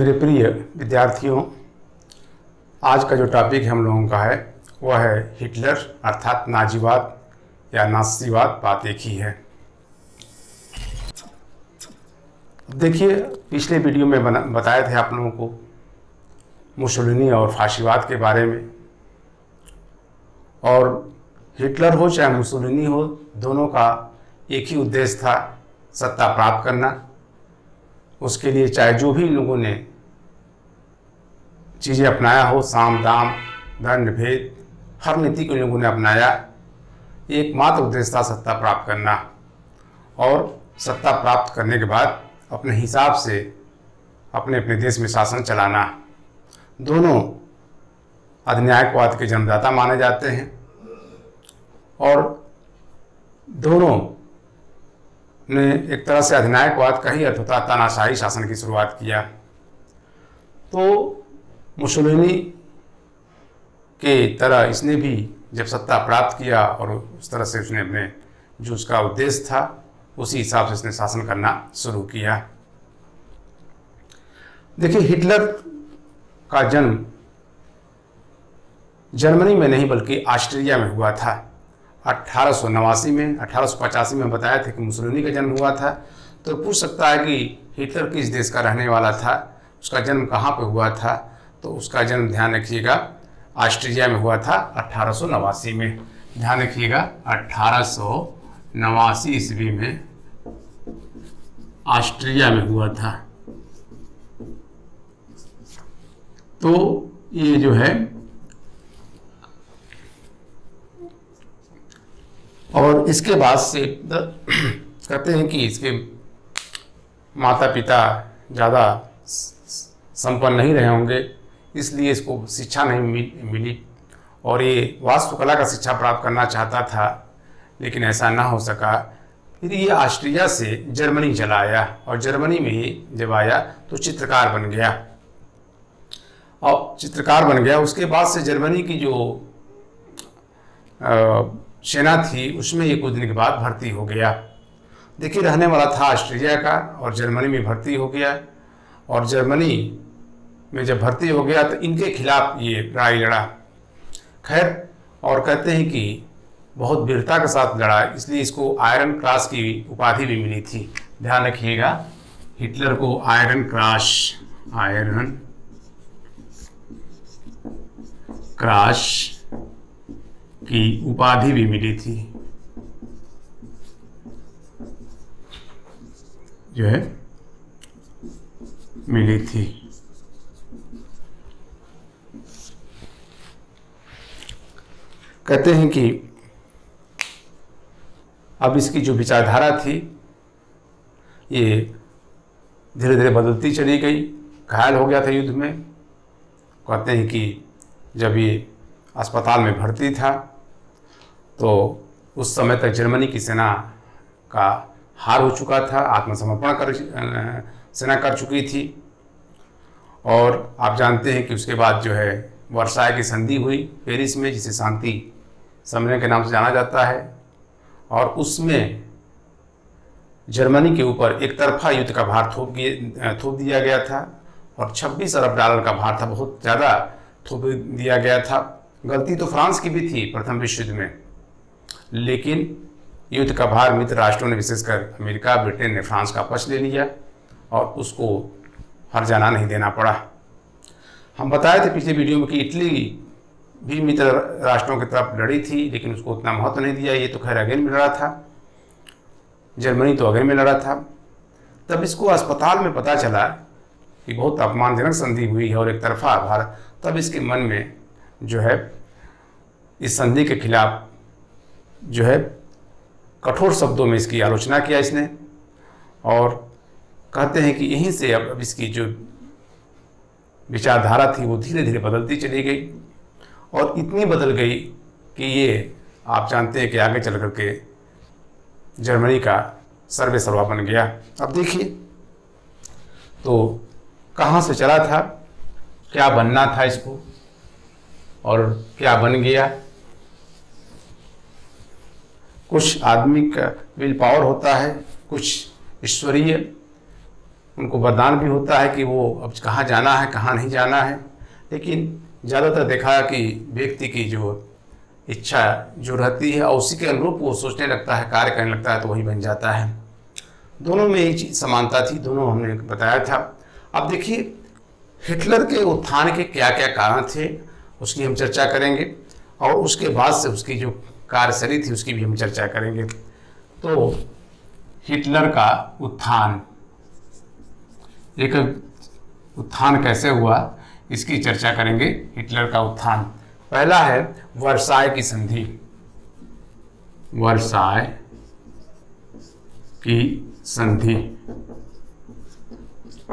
मेरे प्रिय विद्यार्थियों, आज का जो टॉपिक हम लोगों का है वह है हिटलर अर्थात नाजीवाद या नाज़ीवाद, बात एक ही है। देखिए, पिछले वीडियो में बताए थे आप लोगों को मुसोलिनी और फाशीवाद के बारे में, और हिटलर हो चाहे मुसोलिनी हो, दोनों का एक ही उद्देश्य था, सत्ता प्राप्त करना। उसके लिए चाहे जो भी लोगों ने चीज़ें अपनाया हो, साम दाम दंड भेद, हर नीति को लोगों ने अपनाया, एकमात्र उद्देश्य था सत्ता प्राप्त करना। और सत्ता प्राप्त करने के बाद अपने हिसाब से अपने अपने देश में शासन चलाना। दोनों अधिनायकवाद के जन्मदाता माने जाते हैं और दोनों ने एक तरह से अधिनायकवाद का ही अर्थ होता है तानाशाही शासन की शुरुआत किया। तो मुसोलिनी के तरह इसने भी जब सत्ता प्राप्त किया और उस तरह से उसने अपने जो उसका उद्देश्य था उसी हिसाब से उसने शासन करना शुरू किया। देखिए, हिटलर का जन्म जर्मनी में नहीं बल्कि ऑस्ट्रिया में हुआ था 1889 में। 1885 में बताया था कि मुसोलिनी का जन्म हुआ था। तो पूछ सकता है कि हिटलर किस देश का रहने वाला था, उसका जन्म कहाँ पे हुआ था। तो उसका जन्म, ध्यान रखिएगा, ऑस्ट्रिया में हुआ था 1889 में। ध्यान रखिएगा, 1889 ईस्वी में ऑस्ट्रिया में हुआ था। तो ये जो है, और इसके बाद से कहते हैं कि इसके माता पिता ज़्यादा संपन्न नहीं रहे होंगे, इसलिए इसको शिक्षा नहीं मिली और ये वास्तुकला का शिक्षा प्राप्त करना चाहता था, लेकिन ऐसा ना हो सका। फिर ये ऑस्ट्रिया से जर्मनी चला आया और जर्मनी में ही जब आया तो चित्रकार बन गया। और चित्रकार बन गया, उसके बाद से जर्मनी की जो सेना थी उसमें ये कुछ दिन के बाद भर्ती हो गया। देखिए, रहने वाला था ऑस्ट्रिया का और जर्मनी में भर्ती हो गया। और जर्मनी में जब भर्ती हो गया तो इनके खिलाफ ये लड़ाई लड़ा। खैर, और कहते हैं कि बहुत वीरता के साथ लड़ा, इसलिए इसको आयरन क्रॉस की उपाधि भी मिली थी। ध्यान रखिएगा, हिटलर को आयरन क्रॉस की उपाधि भी मिली थी, जो है मिली थी। कहते हैं कि अब इसकी जो विचारधारा थी ये धीरे धीरे बदलती चली गई। घायल हो गया था युद्ध में। कहते हैं कि जब ये अस्पताल में भर्ती था तो उस समय तक जर्मनी की सेना का हार हो चुका था, आत्मसमर्पण कर सेना कर चुकी थी। और आप जानते हैं कि उसके बाद जो है वर्साय की संधि हुई पेरिस में, जिसे शांति सम्मेलन के नाम से जाना जाता है। और उसमें जर्मनी के ऊपर एक तरफा युद्ध का भार थोप दिया गया था और 26 अरब डॉलर का भार था, बहुत ज़्यादा थोप दिया गया था। गलती तो फ्रांस की भी थी प्रथम विश्व युद्ध में, लेकिन युद्ध का भार मित्र राष्ट्रों ने, विशेषकर अमेरिका ब्रिटेन ने फ्रांस का पक्ष ले लिया और उसको हर्जाना नहीं देना पड़ा। हम बताए थे पिछले वीडियो में कि इटली भी मित्र राष्ट्रों की तरफ लड़ी थी, लेकिन उसको उतना महत्व नहीं दिया। ये तो खैर अगेन में लड़ा था, जर्मनी तो अगेन में लड़ा था। तब इसको अस्पताल में पता चला कि बहुत अपमानजनक संधि हुई है और एक तरफा भार। तब इसके मन में जो है इस संधि के खिलाफ जो है कठोर शब्दों में इसकी आलोचना किया इसने। और कहते हैं कि यहीं से अब इसकी जो विचारधारा थी वो धीरे धीरे बदलती चली गई और इतनी बदल गई कि ये आप जानते हैं कि आगे चल करके जर्मनी का सर्वे सर्वा बन गया। अब देखिए, तो कहाँ से चला था, क्या बनना था इसको और क्या बन गया। कुछ आदमी का विल पावर होता है, कुछ ईश्वरीय उनको वरदान भी होता है कि वो अब कहाँ जाना है कहाँ नहीं जाना है, लेकिन ज़्यादातर देखा कि व्यक्ति की जो इच्छा जो रहती है और उसी के अनुरूप वो सोचने लगता है, कार्य करने लगता है, तो वही बन जाता है। दोनों में ये चीज़ समानता थी, दोनों हमने बताया था। अब देखिए हिटलर के उत्थान के क्या क्या कारण थे उसकी हम चर्चा करेंगे, और उसके बाद से उसकी जो कार्यशैली थी उसकी भी हम चर्चा करेंगे। तो हिटलर का उत्थान, एक उत्थान कैसे हुआ इसकी चर्चा करेंगे। हिटलर का उत्थान, पहला है वर्साय की संधि। वर्साय की संधि,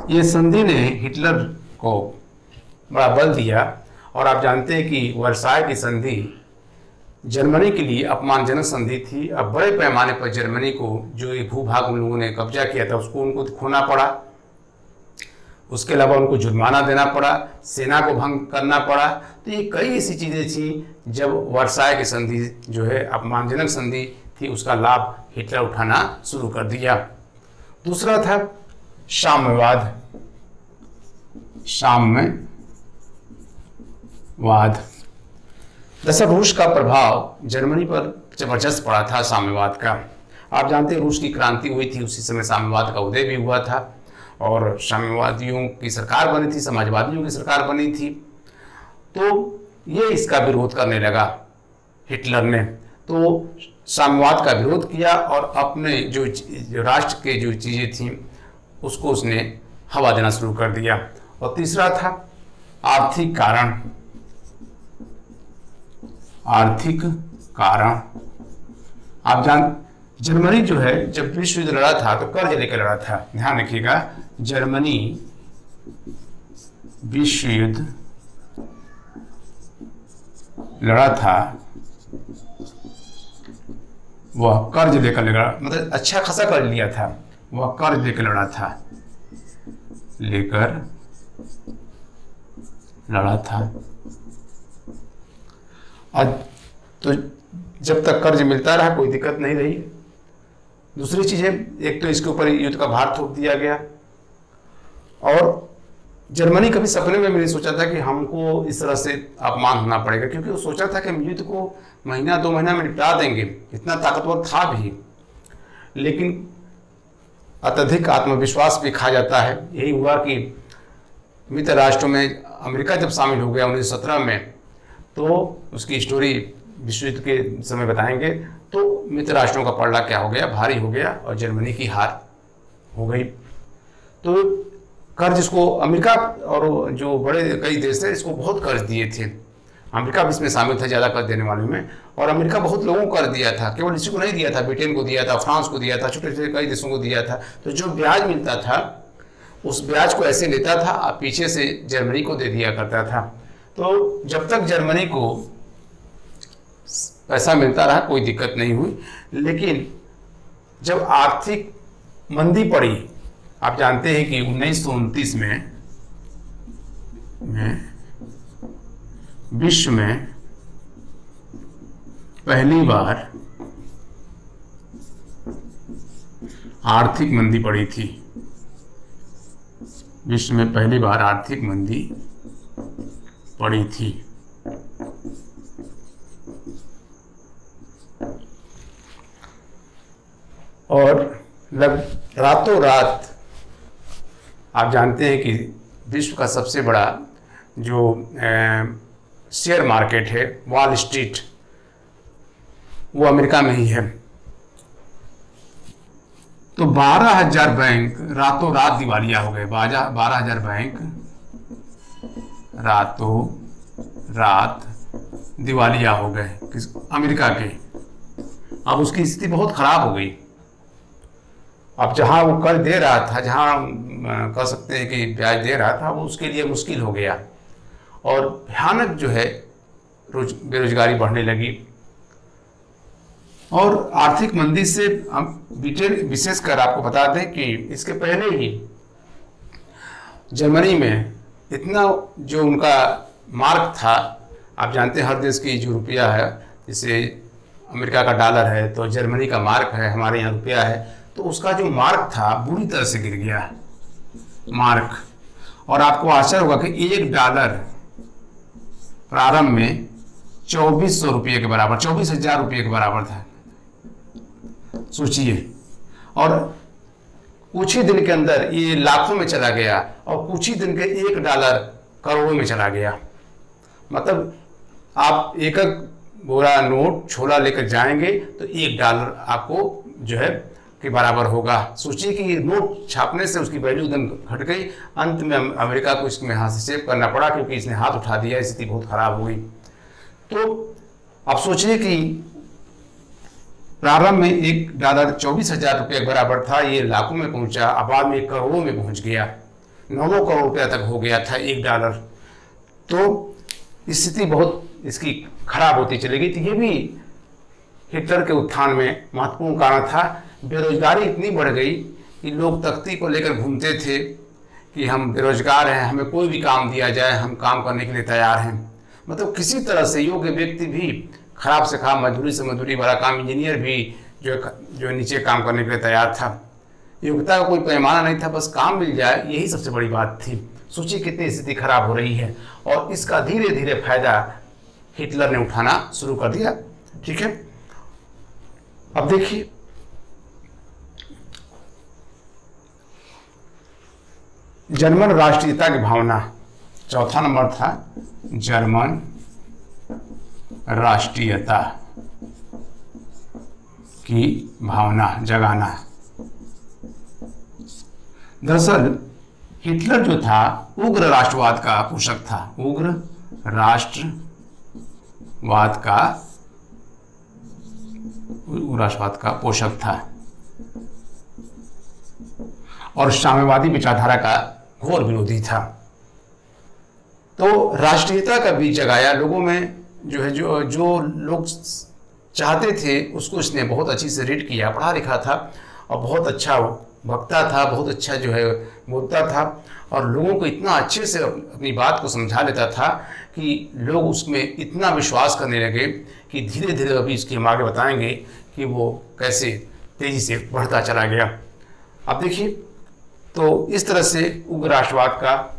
ये संधि ने हिटलर को बड़ा बल दिया, और आप जानते हैं कि वर्साय की संधि जर्मनी के लिए अपमानजनक संधि थी। अब बड़े पैमाने पर जर्मनी को जो ये भूभाग उन लोगों ने कब्जा किया था उसको उनको खोना पड़ा, उसके अलावा उनको जुर्माना देना पड़ा, सेना को भंग करना पड़ा। तो ये कई ऐसी चीज़ें थी जब वर्साय की संधि जो है अपमानजनक संधि थी, उसका लाभ हिटलर उठाना शुरू कर दिया। दूसरा था साम्यवाद। साम्यवाद, दरअसल रूस का प्रभाव जर्मनी पर जबरदस्त पड़ा था साम्यवाद का। आप जानते हैं रूस की क्रांति हुई थी, उसी समय साम्यवाद का उदय भी हुआ था, और साम्यवादियों की सरकार बनी थी, समाजवादियों की सरकार बनी थी। तो ये इसका विरोध करने लगा हिटलर ने, तो साम्यवाद का विरोध किया और अपने जो राष्ट्र के जो चीज़ें थीं उसको उसने हवा देना शुरू कर दिया। और तीसरा था आर्थिक कारण। आर्थिक कारण, आप जर्मनी जो है जब विश्व युद्ध लड़ा था तो कर्ज लेकर लड़ा था। ध्यान रखिएगा, जर्मनी विश्व युद्ध लड़ा था, वह कर्ज लेकर लड़ा, मतलब अच्छा खासा कर्ज लिया था, वह कर्ज लेकर लड़ा था, लेकर लड़ा था। और तो जब तक कर्ज मिलता रहा कोई दिक्कत नहीं रही। दूसरी चीज़ है, एक तो इसके ऊपर युद्ध का भार थोप दिया गया, और जर्मनी कभी सपने में भी नहीं सोचा था कि हमको इस तरह से अपमान होना पड़ेगा, क्योंकि वो सोचा था कि हम युद्ध को महीना 2 महीना में निपटा देंगे, इतना ताकतवर था भी। लेकिन अत्यधिक आत्मविश्वास भी खा जाता है। यही हुआ कि मित्र राष्ट्रों में अमेरिका जब शामिल हो गया 1917 में, तो उसकी स्टोरी विश्व युद्ध के समय बताएंगे, तो मित्र राष्ट्रों का पलड़ा क्या हो गया, भारी हो गया, और जर्मनी की हार हो गई। तो कर्ज इसको अमेरिका और जो बड़े कई देश थे इसको बहुत कर्ज दिए थे। अमेरिका भी इसमें शामिल था ज़्यादा कर्ज देने वालों में, और अमेरिका बहुत लोगों को कर्ज दिया था, केवल इसी को नहीं दिया था, ब्रिटेन को दिया था, फ्रांस को दिया था, छोटे छोटे कई देशों को दिया था। तो जो ब्याज मिलता था उस ब्याज को ऐसे लेता था और पीछे से जर्मनी को दे दिया करता था। तो जब तक जर्मनी को पैसा मिलता रहा कोई दिक्कत नहीं हुई। लेकिन जब आर्थिक मंदी पड़ी, आप जानते हैं कि 1929 में विश्व में पहली बार आर्थिक मंदी पड़ी थी। विश्व में पहली बार आर्थिक मंदी पड़ी थी। और रातों रात आप जानते हैं कि विश्व का सबसे बड़ा जो शेयर मार्केट है वॉल स्ट्रीट, वो अमेरिका में ही है। तो 12,000 बैंक रातों रात दिवालिया हो गए। 12,000 बैंक रातों रात दिवालिया हो गए अमेरिका के। अब उसकी स्थिति बहुत खराब हो गई। अब जहां वो कर्ज दे रहा था, जहां कह सकते हैं कि ब्याज दे रहा था, वो उसके लिए मुश्किल हो गया, और भयानक जो है बेरोजगारी बढ़ने लगी। और आर्थिक मंदी से हम ब्रिटेन विशेषकर आपको बता दें कि इसके पहले ही जर्मनी में इतना जो उनका मार्क था, आप जानते हैं हर देश की जो रुपया है, जैसे अमेरिका का डॉलर है तो जर्मनी का मार्क है, हमारे यहाँ रुपया है, तो उसका जो मार्क था बुरी तरह से गिर गया। मार्क। और आपको आश्चर्य होगा कि $1 प्रारंभ में 2400 रुपये के बराबर, 24,000 रुपये के बराबर था। सोचिए, और कुछ ही दिन के अंदर ये लाखों में चला गया और कुछ ही दिन के $1 करोड़ों में चला गया। मतलब आप एक बोरा नोट छोला लेकर जाएंगे तो $1 आपको जो है के बराबर होगा। सोचिए कि नोट छापने से उसकी वैल्यू एकदम घट गई। अंत में अमेरिका को इसमें हस्तक्षेप करना पड़ा क्योंकि इसने हाथ उठा दिया, स्थिति बहुत खराब हो गई। तो आप सोचिए कि प्रारंभ में $1 24,000 रुपये के बराबर था, ये लाखों में पहुंचा, अब बाद में करोड़ों में पहुंच गया, 9 करोड़ रुपया तक हो गया था $1। तो स्थिति बहुत इसकी खराब होती चली गई। तो ये भी हिटलर के उत्थान में महत्वपूर्ण कारण था। बेरोजगारी इतनी बढ़ गई कि लोग तख्ती को लेकर घूमते थे कि हम बेरोजगार हैं, हमें कोई भी काम दिया जाए हम काम करने के लिए तैयार हैं। मतलब किसी तरह से योग्य व्यक्ति भी खराब से खराब, मजदूरी से मजदूरी वाला काम, इंजीनियर भी जो नीचे काम करने के लिए तैयार था। योग्यता का कोई पैमाना नहीं था, बस काम मिल जाए, यही सबसे बड़ी बात थी। सोचिए कितनी स्थिति खराब हो रही है और इसका धीरे धीरे फायदा हिटलर ने उठाना शुरू कर दिया। ठीक है, अब देखिए जर्मन राष्ट्रीयता की भावना, चौथा नंबर था जर्मन राष्ट्रीयता की भावना जगाना। दरअसल हिटलर जो था उग्र राष्ट्रवाद का पोषक था, उग्र राष्ट्रवाद का पोषक था और साम्यवादी विचारधारा का घोर विरोधी था। तो राष्ट्रीयता का बीज जगाया लोगों में, जो है जो लोग चाहते थे उसको इसने बहुत अच्छी से रीड किया, पढ़ा लिखा था और बहुत अच्छा वक्ता था, बहुत अच्छा जो है बोलता था और लोगों को इतना अच्छे से अपनी बात को समझा लेता था कि लोग उसमें इतना विश्वास करने लगे कि धीरे धीरे अभी इसके हम आगे बताएंगे कि वो कैसे तेजी से बढ़ता चला गया। अब देखिए, तो इस तरह से उग्र राष्ट्रवाद का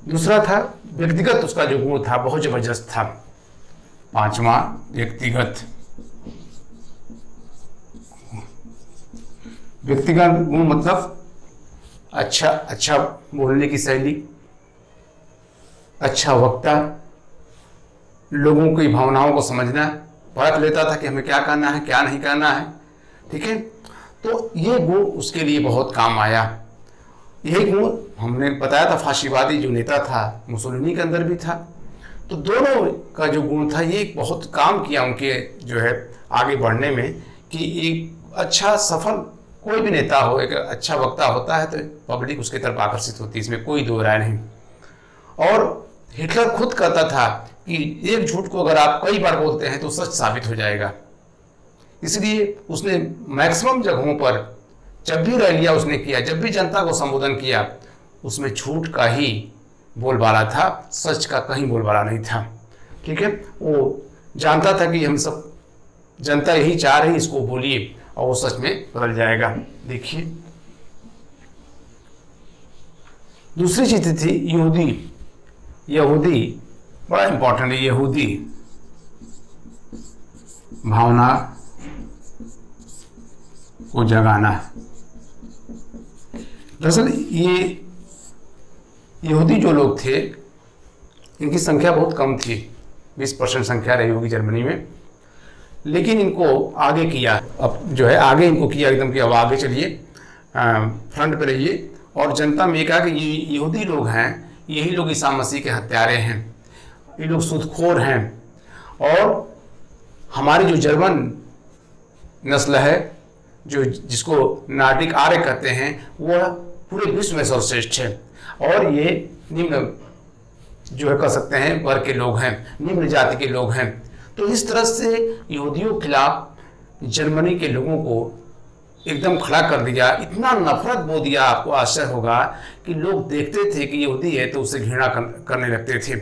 दूसरा था व्यक्तिगत, उसका जो गुण था बहुत जबरदस्त था। पांचवा व्यक्तिगत गुण मतलब अच्छा बोलने की शैली, अच्छा वक्ता, लोगों की भावनाओं को समझना, परख लेता था कि हमें क्या करना है क्या नहीं करना है। ठीक है, तो ये गुण उसके लिए बहुत काम आया। यही गुण हमने बताया था फाशीवादी जो नेता था मुसोलिनी के अंदर भी था। तो दोनों का जो गुण था ये बहुत काम किया उनके जो है आगे बढ़ने में कि एक अच्छा सफल कोई भी नेता हो, एक अच्छा वक्ता होता है तो पब्लिक उसकी तरफ आकर्षित होती है, इसमें कोई दो राय नहीं। और हिटलर खुद कहता था कि एक झूठ को अगर आप कई बार बोलते हैं तो सच साबित हो जाएगा। इसलिए उसने मैक्सिमम जगहों पर जब भी रैलियां उसने किया, जब भी जनता को संबोधन किया, उसमें झूठ का ही बोलबाला था, सच का कहीं बोलबाला नहीं था। ठीक है, वो जानता था कि हम सब जनता यही चाह रही, इसको बोलिए और वो सच में बदल जाएगा। देखिए दूसरी चीज थी यहूदी बड़ा इंपॉर्टेंट है, यहूदी भावना को जगाना। दरअसल ये यहूदी जो लोग थे इनकी संख्या बहुत कम थी, 20% संख्या रही होगी जर्मनी में, लेकिन इनको आगे किया, अब जो है आगे इनको किया एकदम कि अब आगे चलिए, फ्रंट पे रहिए। और जनता में कहा कि ये यहूदी लोग हैं, यही लोग ईसा मसीह के हत्यारे हैं, ये लोग सूदखोर हैं और हमारी जो जर्मन नस्ल है जो जिसको नार्डिक आर्य कहते हैं वह पूरे विश्व में सर्वश्रेष्ठ है और ये निम्न जो है कह सकते हैं वर्ग के लोग हैं, निम्न जाति के लोग हैं। तो इस तरह से यहूदियों के खिलाफ जर्मनी के लोगों को एकदम खड़ा कर दिया, इतना नफरत बो दिया, आपको आश्चर्य होगा कि लोग देखते थे कि यहूदी है तो उससे घृणा करने लगते थे,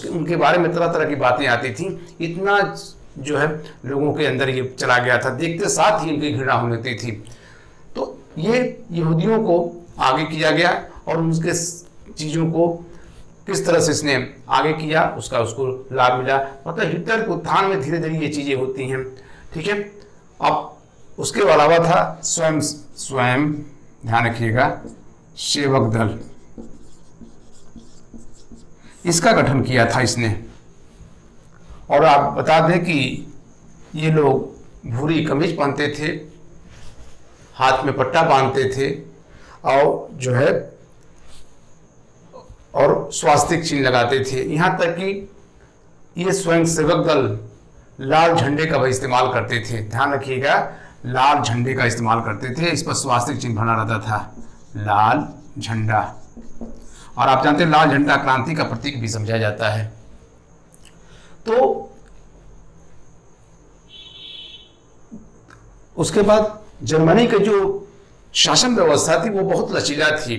उनके बारे में तरह तरह की बातें आती थी, इतना जो है लोगों के अंदर ये चला गया था, देखते साथ ही उनकी घृणा होने लगती थी। तो ये यहूदियों को आगे किया गया और उसके चीज़ों को किस तरह से इसने आगे किया, उसका उसको लाभ मिला। मतलब हिटलर के उत्थान में धीरे धीरे ये चीज़ें होती हैं, ठीक है। अब उसके अलावा था स्वयं ध्यान रखिएगा सेवक दल, इसका गठन किया था इसने। और आप बता दें कि ये लोग भूरी कमीज पहनते थे, हाथ में पट्टा बांधते थे और जो है और स्वास्तिक चिन्ह लगाते थे। यहाँ तक कि ये स्वयं सेवक दल लाल झंडे का भी इस्तेमाल करते थे। ध्यान रखिएगा, लाल झंडे का इस्तेमाल करते थे, इस पर स्वास्तिक चिन्ह बना रहता था, लाल झंडा। और आप जानते हैं लाल झंडा क्रांति का प्रतीक भी समझा जाता है। तो उसके बाद जर्मनी के जो शासन व्यवस्था थी वो बहुत लचीला थी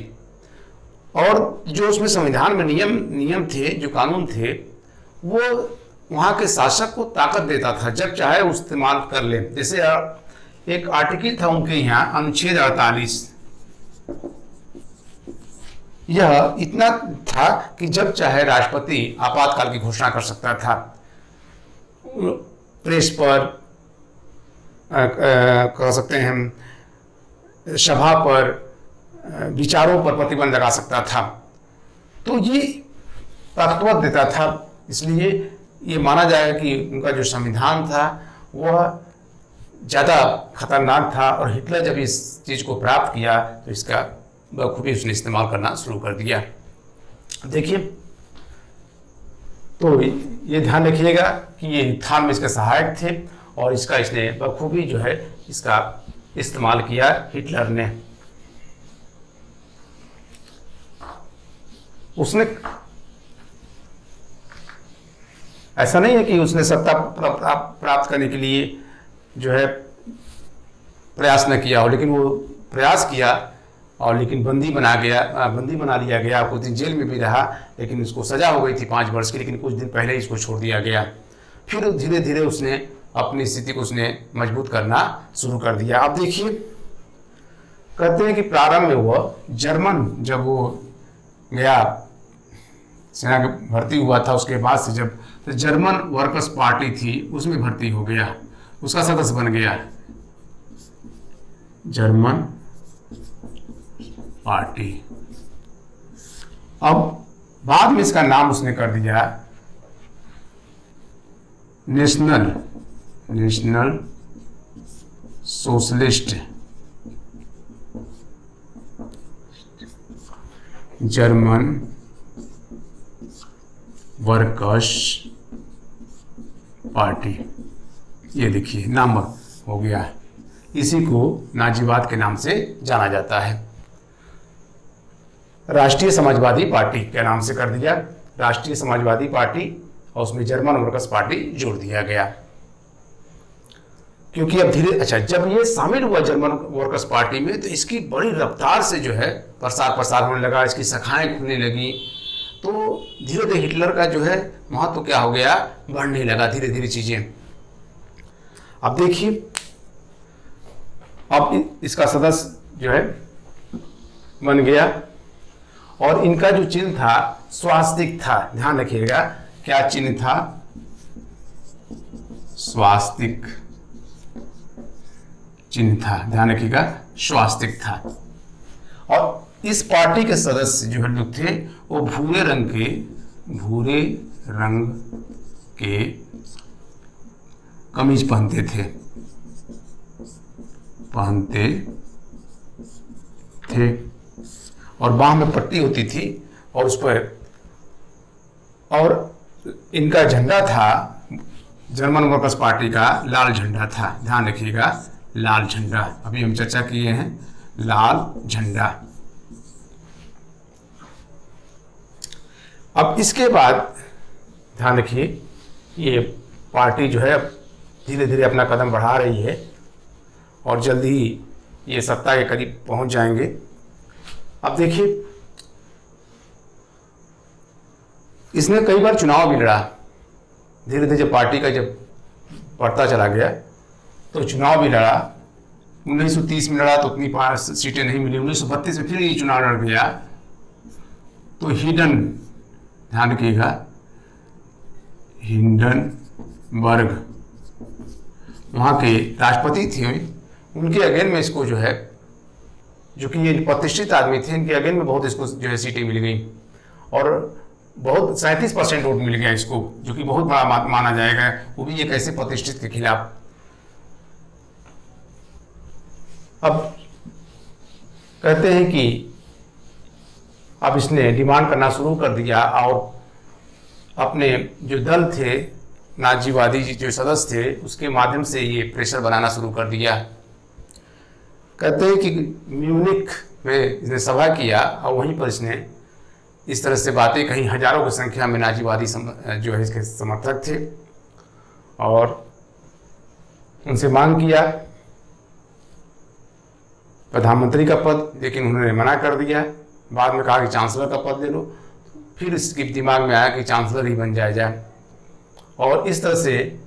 और जो उसमें संविधान में नियम थे, जो कानून थे, वो वहाँ के शासक को ताकत देता था, जब चाहे वो इस्तेमाल कर ले। जैसे एक आर्टिकल था उनके यहाँ, अनुच्छेद 48, यह इतना था कि जब चाहे राष्ट्रपति आपातकाल की घोषणा कर सकता था। प्रेस पर कह सकते हैं हम, सभा पर, विचारों पर प्रतिबंध लगा सकता था। तो ये ताकतवर देता था, इसलिए ये माना जाएगा कि उनका जो संविधान था वह ज़्यादा खतरनाक था। और हिटलर जब इस चीज़ को प्राप्त किया तो इसका बखूबी उसने इस्तेमाल करना शुरू कर दिया। देखिए, तो ये ध्यान रखिएगा कि ये उत्थान में इसके सहायक थे और इसका इसने बखूबी जो है इसका इस्तेमाल किया हिटलर ने। उसने ऐसा नहीं है कि उसने सत्ता प्राप्त करने के लिए जो है प्रयास न किया हो, लेकिन वो प्रयास किया और लेकिन बंदी बना लिया गया। कुछ दिन जेल में भी रहा, लेकिन उसको सजा हो गई थी 5 वर्ष की, लेकिन कुछ दिन पहले ही इसको छोड़ दिया गया। फिर धीरे धीरे उसने अपनी स्थिति को उसने मजबूत करना शुरू कर दिया। अब देखिए, कहते हैं कि प्रारंभ में वो जर्मन, जब वो गया सेना के भर्ती हुआ था, उसके बाद से जब तो जर्मन वर्कर्स पार्टी थी उसमें भर्ती हो गया, उसका सदस्य बन गया, जर्मन पार्टी। अब बाद में इसका नाम उसने कर दिया national socialist German workers party. ये देखिए नाम हो गया, इसी को नाजीवाद के नाम से जाना जाता है। राष्ट्रीय समाजवादी पार्टी के नाम से कर दिया, राष्ट्रीय समाजवादी पार्टी, और उसमें जर्मन वर्कर्स पार्टी जोड़ दिया गया। क्योंकि अब जब ये शामिल हुआ जर्मन वर्कर्स पार्टी में, तो इसकी बड़ी रफ्तार से जो है प्रसार होने लगा, इसकी शाखाएं खुलने लगी। तो धीरे धीरे हिटलर का जो है महत्व क्या हो गया, बढ़ने लगा धीरे धीरे चीजें। अब देखिए, अब इसका सदस्य जो है बन गया और इनका जो चिन्ह था स्वास्तिक था। ध्यान रखिएगा, क्या चिन्ह था, स्वास्तिक चिन्ह था। ध्यान रखिएगा, स्वास्तिक था। और इस पार्टी के सदस्य जो है लोग थे वो भूरे रंग के कमीज पहनते थे और बाह में पट्टी होती थी और उस पर, और इनका झंडा था जर्मन वर्कर्स पार्टी का लाल झंडा था। ध्यान रखिएगा, लाल झंडा, अभी हम चर्चा किए हैं लाल झंडा। अब इसके बाद ध्यान रखिए, ये पार्टी जो है धीरे धीरे अपना कदम बढ़ा रही है और जल्दी ही ये सत्ता के करीब पहुंच जाएंगे। अब देखिए, इसने कई बार चुनाव भी लड़ा। धीरे धीरे जब पार्टी का जब बढ़ता चला गया तो चुनाव भी लड़ा 1930 में लड़ा तो उतनी 5 सीटें नहीं मिली। 1932 में फिर ये चुनाव लड़ गया तो ध्यान रखिएगा, हिंडनबर्ग वहाँ के राष्ट्रपति थे, उनके अगेन में इसको जो है, जो कि ये प्रतिष्ठित आदमी थे, इनके अगेन में बहुत इसको जो है सीटें मिल गई और बहुत 37% वोट मिल गया इसको, जो कि बहुत बड़ा माना जाएगा, वो भी एक ऐसे प्रतिष्ठित के खिलाफ। अब कहते हैं कि अब इसने डिमांड करना शुरू कर दिया और अपने जो दल थे, नाजीवादी जो सदस्य थे, उसके माध्यम से ये प्रेशर बनाना शुरू कर दिया। कहते हैं कि म्यूनिख में इसने सभा किया और वहीं पर इसने इस तरह से बातें कहीं, हजारों की संख्या में नाजीवादी जो है इसके समर्थक थे और उनसे मांग किया प्रधानमंत्री का पद, लेकिन उन्होंने मना कर दिया। बाद में कहा कि चांसलर का पद ले लो। फिर इसके दिमाग में आया कि चांसलर ही बन जाए और इस तरह से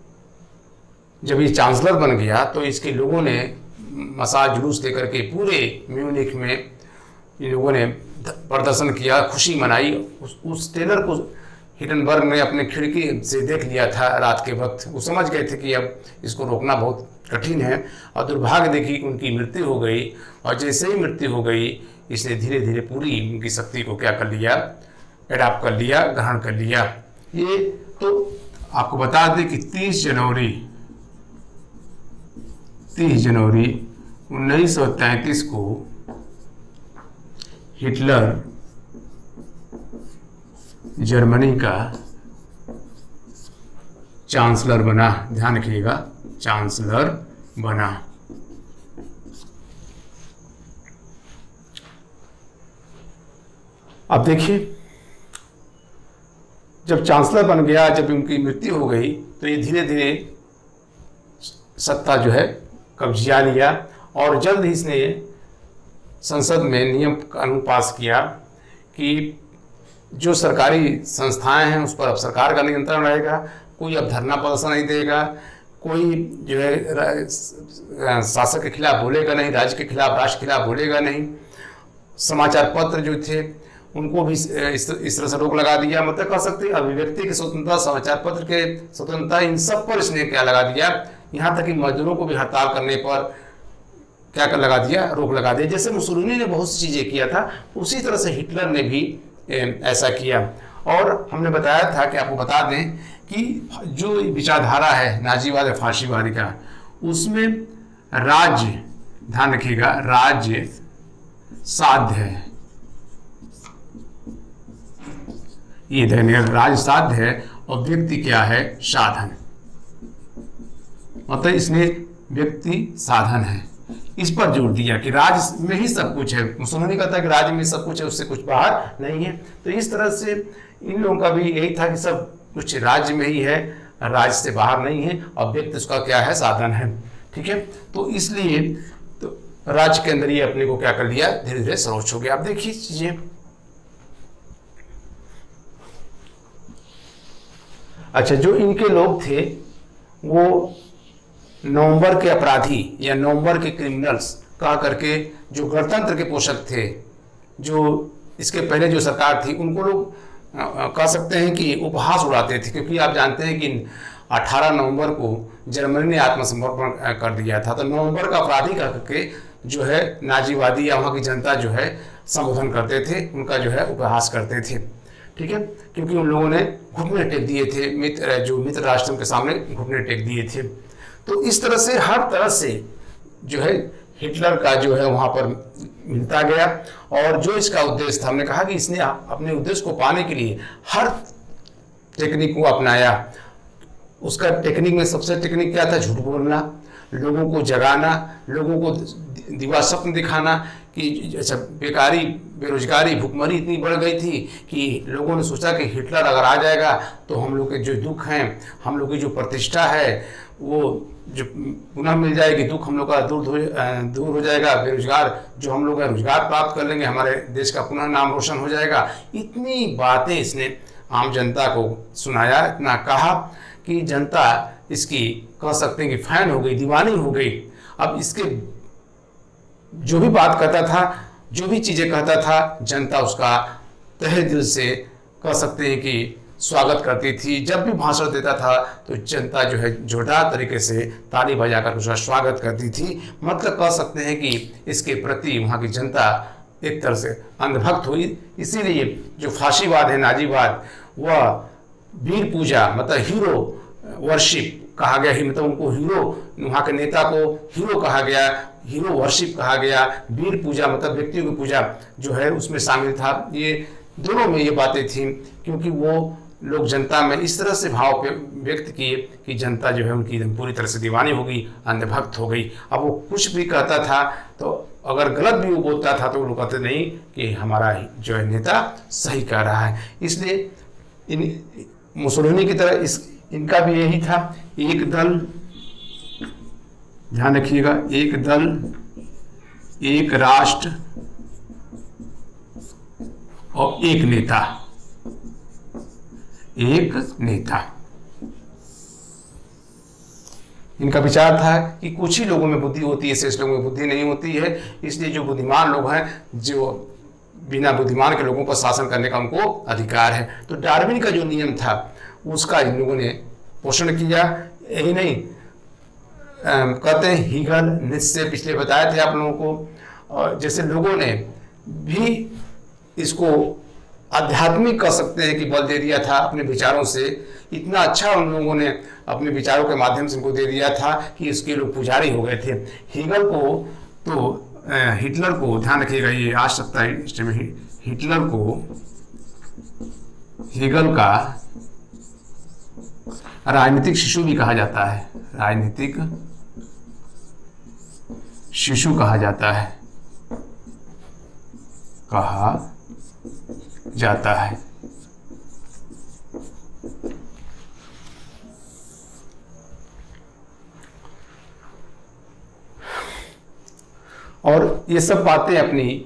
जब ये चांसलर बन गया तो इसके लोगों ने मसाज जुलूस लेकर के पूरे म्यूनिख में इन लोगों ने प्रदर्शन किया, खुशी मनाई। उस टेलर को हिंडनबर्ग ने अपने खिड़की से देख लिया था रात के वक्त। वो समझ गए थे कि अब इसको रोकना बहुत कठिन है और दुर्भाग्य देखी कि उनकी मृत्यु हो गई। और जैसे ही मृत्यु हो गई, इसने धीरे धीरे पूरी उनकी शक्ति को क्या कर लिया, एडाप्ट कर लिया, ग्रहण कर लिया। ये तो आपको बता दें कि 30 जनवरी 1933 को हिटलर जर्मनी का चांसलर बना। ध्यान रखिएगा, चांसलर बना। अब देखिए, जब चांसलर बन गया, जब उनकी मृत्यु हो गई, तो ये धीरे धीरे सत्ता जो है कब्जा लिया और जल्द ही इसने संसद में नियम कानून पास किया कि जो सरकारी संस्थाएं हैं उस पर अब सरकार का नियंत्रण रहेगा। कोई अब धरना प्रदर्शन नहीं देगा, कोई जो है शासक के खिलाफ बोलेगा नहीं, राज्य के खिलाफ, राष्ट्र के खिलाफ बोलेगा नहीं। समाचार पत्र जो थे उनको भी इस तरह से रोक लगा दिया। मतलब कह सकते हैं अभिव्यक्ति की स्वतंत्रता, समाचार पत्र के स्वतंत्रता, इन सब पर इसने क्या लगा दिया। यहाँ तक कि मजदूरों को भी हड़ताल करने पर क्या कर लगा दिया, रोक लगा दिया। जैसे मुसोलिनी ने बहुत सी चीज़ें किया था, उसी तरह से हिटलर ने भी ऐसा किया। और हमने बताया था कि आपको बता दें कि जो विचारधारा है नाजीवाद या फाशीवादी का, उसमें राज्य, ध्यान रखिएगा, राज्य साध्य है। ये देखिए, राज्य साध्य है और व्यक्ति क्या है, साधन। मतलब इसने व्यक्ति साधन है, इस पर जोर दिया कि राज्य में ही सब कुछ है। मुसोलिनी कहता है कि राज्य में सब कुछ है, उससे कुछ बाहर नहीं है। तो इस तरह से इन लोगों का भी यही था कि सब कुछ राज्य में ही है, राज्य से बाहर नहीं है और व्यक्ति उसका क्या है, साधन है। ठीक है, तो इसलिए तो राज्य के अंदर ये अपने को क्या कर लिया, धीरे धीरे सर्वोच्च हो गया। आप देखिए चीजें, अच्छा, जो इनके लोग थे वो नवंबर के अपराधी या नवंबर के क्रिमिनल्स कहा करके, जो गणतंत्र के पोषक थे, जो इसके पहले जो सरकार थी, उनको लोग कह सकते हैं कि उपहास उड़ाते थे। क्योंकि आप जानते हैं कि 18 नवंबर को जर्मनी ने आत्मसमर्पण कर दिया था। तो नवंबर का अपराधी कह करके जो है नाजीवादी या वहाँ की जनता जो है संबोधन करते थे, उनका जो है उपहास करते थे। ठीक है, क्योंकि उन लोगों ने घुटने टेक दिए थे, मित्र राष्ट्रों के सामने घुटने टेक दिए थे। तो इस तरह से हर तरह से जो है हिटलर का जो है वहाँ पर मिलता गया। और जो इसका उद्देश्य था, हमने कहा कि इसने अपने उद्देश्य को पाने के लिए हर टेक्निक को अपनाया। उसका टेक्निक में सबसे टेक्निक क्या था, झूठ बोलना, लोगों को जगाना, लोगों को दिवा स्वप्न दिखाना कि अच्छा बेकारी, बेरोजगारी, भुखमरी इतनी बढ़ गई थी कि लोगों ने सोचा कि हिटलर अगर आ जाएगा तो हम लोग के जो दुख हैं, हम लोग की जो प्रतिष्ठा है वो जो पुनः मिल जाएगी, दुख हम लोग का दूर हो जाएगा, बेरोजगार जो हम लोग रोजगार प्राप्त कर लेंगे, हमारे देश का पुनः नाम रोशन हो जाएगा। इतनी बातें इसने आम जनता को सुनाया, इतना कहा कि जनता इसकी कह सकते हैं कि फैन हो गई, दीवानी हो गई। अब इसके जो भी बात करता था, जो भी चीज़ें कहता था, जनता उसका तहे दिल से कह सकते हैं कि स्वागत करती थी। जब भी भाषण देता था तो जनता जो है जोरदार तरीके से ताली बजाकर उसका स्वागत करती थी। मतलब कह सकते हैं कि इसके प्रति वहाँ की जनता एक तरह से अंधभक्त हुई। इसीलिए जो फाशीवाद है, नाजीवाद, वह वीर पूजा मतलब हीरो वर्शिप कहा गया ही, मतलब उनको हीरो, वहाँ के नेता को हीरो कहा गया, हीरो वर्शिप कहा गया। वीर पूजा मतलब व्यक्तियों की पूजा जो है उसमें शामिल था। ये दोनों में ये बातें थी, क्योंकि वो लोग जनता में इस तरह से भाव व्यक्त किए कि जनता जो है उनकी एकदम पूरी तरह से दीवानी हो गई, अंधभक्त हो गई। अब वो कुछ भी कहता था तो अगर गलत भी वो बोलता था तो वो लोग कहते नहीं कि हमारा जो है नेता सही कह रहा है। इसलिए इन मुसोलिनी की तरह इनका भी यही था, एक दल, ध्यान रखिएगा, एक दल एक राष्ट्र और एक नेता, एक नेता। इनका विचार था कि कुछ ही लोगों में बुद्धि होती है, शेष लोगों में बुद्धि नहीं होती है। इसलिए जो बुद्धिमान लोग हैं, जो बिना बुद्धिमान के लोगों पर शासन करने का उनको अधिकार है। तो डार्विन का जो नियम था उसका इन लोगों ने पोषण किया। यही नहीं, कहते हैं हीगल, नित्शे, पिछले बताए थे आप लोगों को, और जैसे लोगों ने भी इसको आध्यात्मिक कह सकते हैं कि बल दे दिया था अपने विचारों से। इतना अच्छा उन लोगों ने अपने विचारों के माध्यम से उनको दे दिया था कि इसके लोग पुजारी हो गए थे। हीगल को तो हिटलर को, ध्यान रखिएगा ये आ सकता है इस टाइम, हिटलर को हीगल का राजनीतिक शिशु भी कहा जाता है, राजनीतिक शिशु कहा जाता है, कहा जाता है। और ये सब बातें अपनी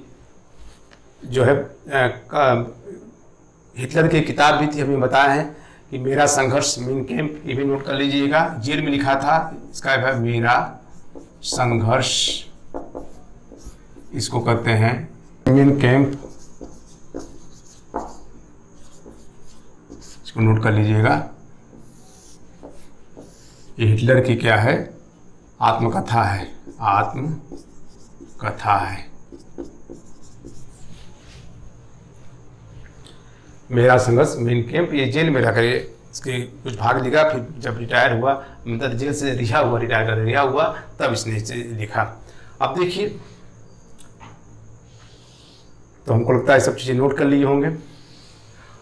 जो है हिटलर की किताब भी थी, हमें बताया है कि मेरा संघर्ष, मीन कैंप, ये भी नोट कर लीजिएगा, जेल में लिखा था इसका है मेरा संघर्ष, इसको कहते हैं मीन कैंप, इसको नोट कर लीजिएगा। ये हिटलर की क्या है, आत्मकथा है, आत्मकथा है। मेरा संघर्ष, मेन कैंप, ये जेल में रह इसके कुछ भाग लिखा। फिर जब रिटायर हुआ, मतलब जेल से रिहा हुआ, रिटायर कर रिहा हुआ, तब इसने इसे लिखा। अब देखिए, तो हमको लगता है सब चीज़ें नोट कर लिए होंगे।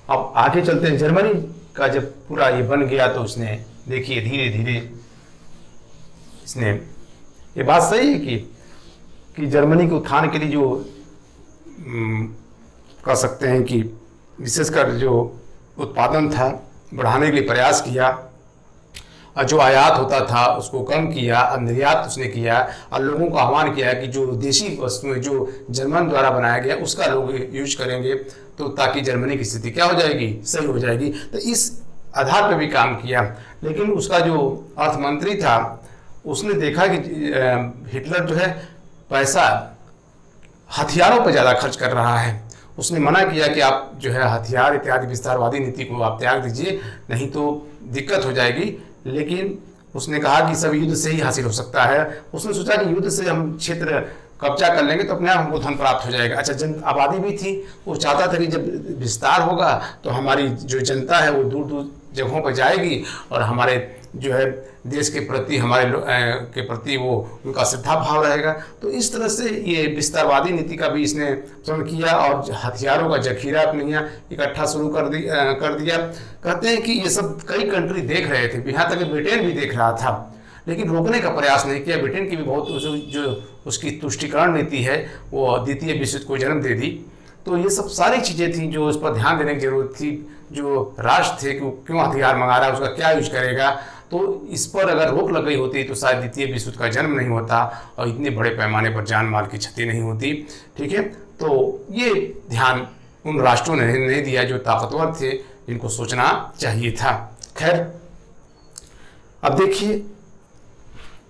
अब आगे चलते हैं। जर्मनी का जब पूरा ये बन गया तो उसने देखिए धीरे धीरे इसने, ये बात सही है कि जर्मनी के उत्थान के लिए जो कह सकते हैं कि विशेषकर जो उत्पादन था बढ़ाने के लिए प्रयास किया, और जो आयात होता था उसको कम किया, निर्यात उसने किया, और लोगों को आह्वान किया कि जो देशी वस्तुएं जो जर्मन द्वारा बनाया गया उसका लोग यूज करेंगे, तो ताकि जर्मनी की स्थिति क्या हो जाएगी, सही हो जाएगी। तो इस आधार पर भी काम किया। लेकिन उसका जो अर्थमंत्री था उसने देखा कि हिटलर जो है पैसा हथियारों पर ज़्यादा खर्च कर रहा है। उसने मना किया कि आप जो है हथियार इत्यादि विस्तारवादी नीति को आप त्याग दीजिए, नहीं तो दिक्कत हो जाएगी। लेकिन उसने कहा कि सब युद्ध से ही हासिल हो सकता है। उसने सोचा कि युद्ध से हम क्षेत्र कब्जा कर लेंगे तो अपने आप हमको धन प्राप्त हो जाएगा। अच्छा, आबादी भी थी, वो चाहता था कि जब विस्तार होगा तो हमारी जो जनता है वो दूर दूर जगहों पर जाएगी और हमारे जो है देश के प्रति, हमारे के प्रति वो उनका श्रद्धा भाव रहेगा। तो इस तरह से ये विस्तारवादी नीति का भी इसने प्रण किया और हथियारों का जखीरा अपने यहाँ इकट्ठा शुरू कर दिया। कहते हैं कि ये सब कई कंट्री देख रहे थे, यहाँ तक ब्रिटेन भी देख रहा था, लेकिन रोकने का प्रयास नहीं किया। ब्रिटेन की भी बहुत जो उसकी तुष्टिकरण नीति है वो द्वितीय विश्व युद्ध को जन्म दे दी। तो ये सब सारी चीज़ें थी जो उस पर ध्यान देने की जरूरत थी। जो राष्ट्र थे कि वो क्यों हथियार मंगा रहा है, उसका क्या यूज करेगा, तो इस पर अगर रोक लग गई होती तो शायद द्वितीय विश्व युद्ध का जन्म नहीं होता और इतने बड़े पैमाने पर जान माल की क्षति नहीं होती। ठीक है, तो ये ध्यान उन राष्ट्रों ने नहीं दिया जो ताकतवर थे, जिनको सोचना चाहिए था। खैर, अब देखिए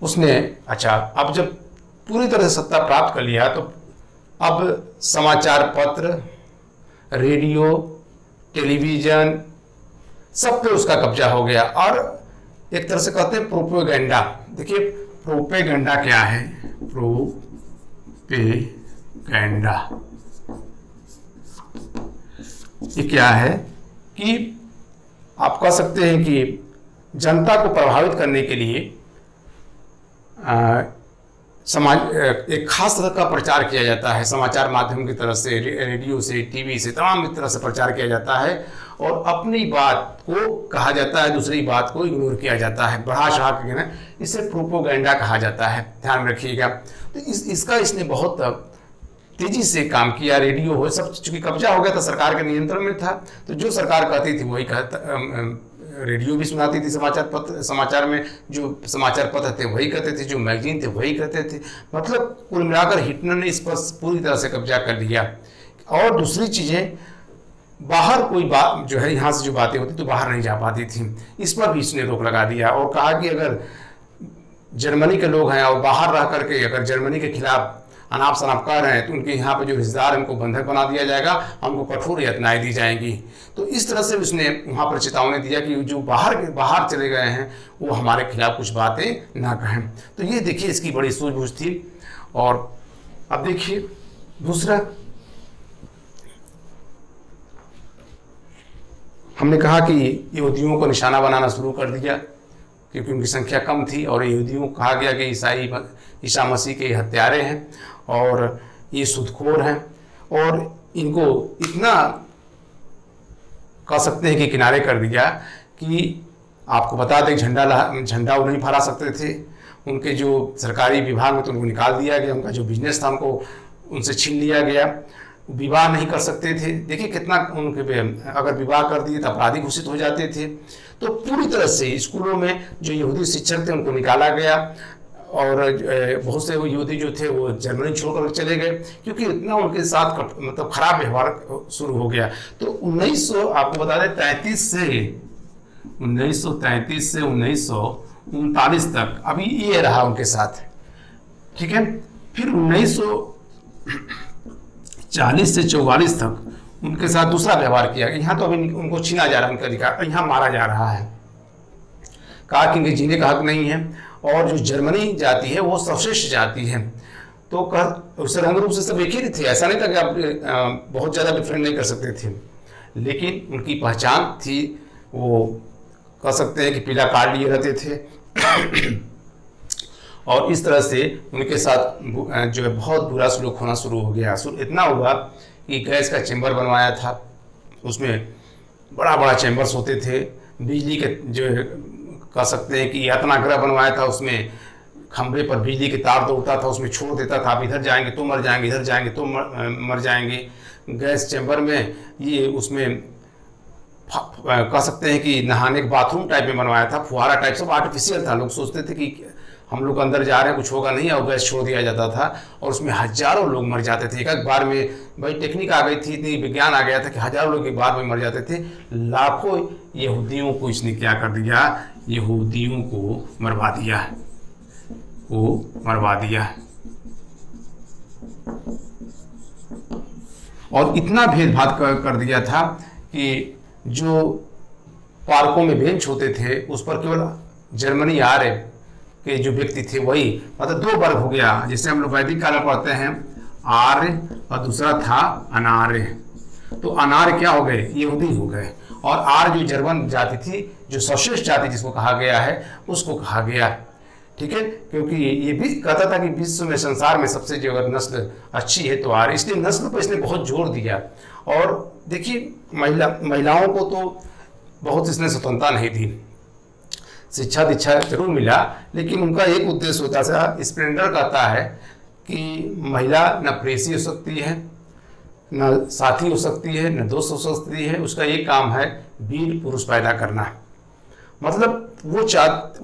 उसने, अच्छा, अब जब पूरी तरह से सत्ता प्राप्त कर लिया तो अब समाचार पत्र, रेडियो, टेलीविज़न सब पे उसका कब्जा हो गया। और एक तरह से कहते हैं प्रोपेगेंडा। देखिए प्रोपेगेंडा क्या है? प्रोपेगेंडा ये क्या है कि आप कह सकते हैं कि जनता को प्रभावित करने के लिए एक खास तरह का प्रचार किया जाता है। समाचार माध्यम की तरफ से, रेडियो से, टीवी से, तमाम तरह से प्रचार किया जाता है और अपनी बात को कहा जाता है, दूसरी बात को इग्नोर किया जाता है, बढ़ा चढ़ा के ना, इसे प्रोपेगेंडा कहा जाता है। ध्यान रखिएगा। तो इसने बहुत तेजी से काम किया। रेडियो हो सब चूंकि कब्जा हो गया था, सरकार के नियंत्रण में था, तो जो सरकार कहती थी वही रेडियो भी सुनाती थी, समाचार में जो समाचार पत्र थे वही कहते थे, जो मैगजीन थे वही कहते थे। मतलब कुल मिलाकर हिटलर ने इस पर पूरी तरह से कब्जा कर लिया। और दूसरी चीज़ें, बाहर कोई बात जो है यहाँ से जो बातें होती तो बाहर नहीं जा पाती थी, इस पर भी इसने रोक लगा दिया और कहा कि अगर जर्मनी के लोग हैं और बाहर रह करके अगर जर्मनी के खिलाफ अनाप शनाप कर रहे हैं तो उनके यहाँ पे जो रिश्तेदार उनको बंधक बना दिया जाएगा, हमको कठोर यातनाएं दी जाएंगी। तो इस तरह से उसने वहाँ पर चेतावनी दिया कि जो बाहर चले गए हैं वो हमारे खिलाफ कुछ बातें ना कहें। तो ये देखिए इसकी बड़ी सूझबूझ थी। और अब देखिए दूसरा, हमने कहा कि यहूदियों को निशाना बनाना शुरू कर दिया क्योंकि उनकी संख्या कम थी और यहूदियों को कहा गया कि ईसा मसीह के हत्यारे हैं और ये सुदखोर हैं और इनको इतना कह सकते हैं कि किनारे कर दिया कि आपको बता दें झंडा वो नहीं फहरा सकते थे। उनके जो सरकारी विभाग में तो उनको निकाल दिया गया, उनका जो बिजनेस था उनको उनसे छीन लिया गया, विवाह नहीं कर सकते थे। देखिए कितना उनके, अगर विवाह कर दिए तो अपराधी घोषित हो जाते थे। तो पूरी तरह से स्कूलों में जो यहूदी शिक्षक थे उनको निकाला गया और बहुत से वो यहूदी जो थे वो जर्मनी छोड़कर चले गए क्योंकि इतना उनके साथ मतलब खराब व्यवहार शुरू हो गया। तो 1900 आपको बता दें 1933 से 1939 तक अभी ये रहा उनके साथ, ठीक है। फिर 1940 से 44 तक उनके साथ दूसरा व्यवहार किया। यहाँ तो अभी उनको छीना जा रहा है उनका अधिकार, यहाँ मारा जा रहा है, कहा कि इनके जीने का हक नहीं है और जो जर्मनी जाती है वो सर्वश्रेष्ठ जाती है। तो उससे रंग रूप से सब एक ही थे, ऐसा नहीं था कि आप बहुत ज़्यादा डिफरेंट नहीं कर सकते थे, लेकिन उनकी पहचान थी। वो कह सकते हैं कि पीला कार्ड लिए रहते थे और इस तरह से उनके साथ जो है बहुत बुरा सलूक होना शुरू हो गया। इतना हुआ कि गैस का चैम्बर बनवाया था, उसमें बड़ा बड़ा चैम्बर्स होते थे, बिजली के जो है कह सकते हैं कि यातना गृह बनवाया था, उसमें खंभे पर बिजली के तार दौड़ता था, उसमें छोड़ देता था, आप इधर जाएंगे तो मर जाएंगे, इधर जाएंगे तो मर जाएंगे। गैस चैम्बर में ये उसमें कह सकते हैं कि नहाने के बाथरूम टाइप में बनवाया था, फुहारा टाइप, सब आर्टिफिशियल था। लोग सोचते थे कि हम लोग अंदर जा रहे हैं कुछ होगा नहीं, और गैस छोड़ दिया जाता था और उसमें हजारों लोग मर जाते थे एक बार में। भाई टेक्निक आ गई थी, इतनी विज्ञान आ गया था कि हजारों लोग एक बार में मर जाते थे। लाखों यहूदियों को इसने क्या कर दिया, यहूदियों को मरवा दिया, और इतना भेदभाव कर दिया था कि जो पार्कों में बेंच होते थे उस पर केवल जर्मनी आर्य के जो व्यक्ति थे वही, मतलब दो वर्ग हो गया, जिसे हम लोग वैदिक काल में पढ़ते हैं आर्य और दूसरा था अनार्य। तो अनार्य क्या हो गए, यहूदी हो गए, और आर्य जो जर्मन जाति थी, जो सर्वश्रेष्ठ जाति जिसको कहा गया है, उसको कहा गया, ठीक है। क्योंकि ये भी कहता था कि विश्व में, संसार में सबसे जो अगर नस्ल अच्छी है तो आर्य, इसलिए नस्ल पर इसने बहुत जोर दिया। और देखिए महिलाओं को तो बहुत इसने स्वतंत्रता नहीं दी, शिक्षा दीक्षा जरूर मिला, लेकिन उनका एक उद्देश्य होता था, स्प्लेंडर कहता है कि महिला न प्रेसी हो सकती है, न साथी हो सकती है, न दोस्त हो सकती है, उसका एक काम है वीर पुरुष पैदा करना। मतलब